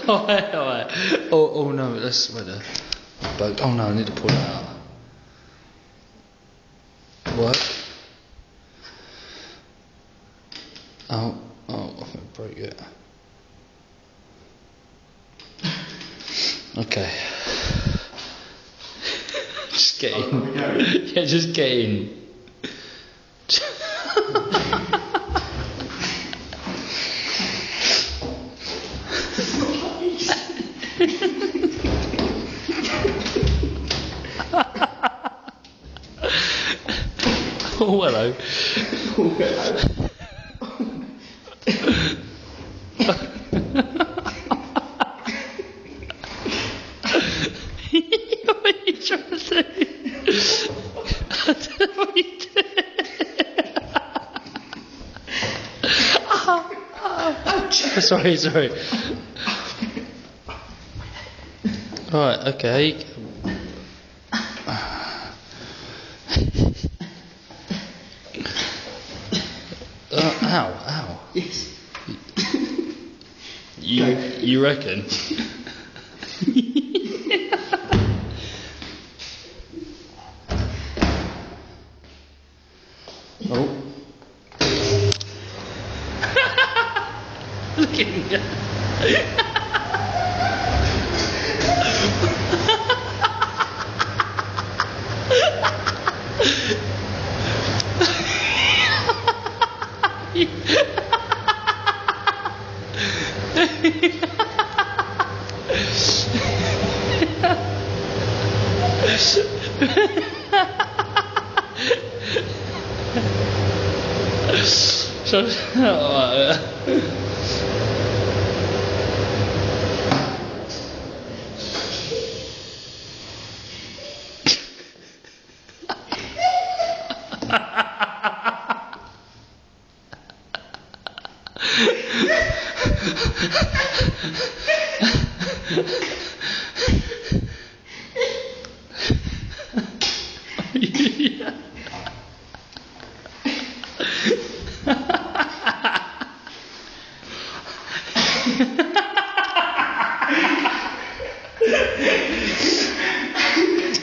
Alright. Oh no, that's where the bug. Oh no, I need to pull that out. What? Oh, I think I broke it. Okay. Just get in. Yeah, just get in. Oh, hello. Oh, hello. What are you trying to do? I don't know what you did. Sorry. Right, okay. Ow. Yes. You reckon? Oh. Look at me.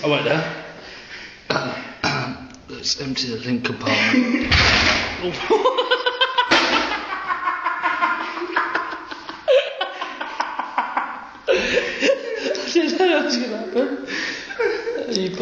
I went there. Let's empty the link compartment.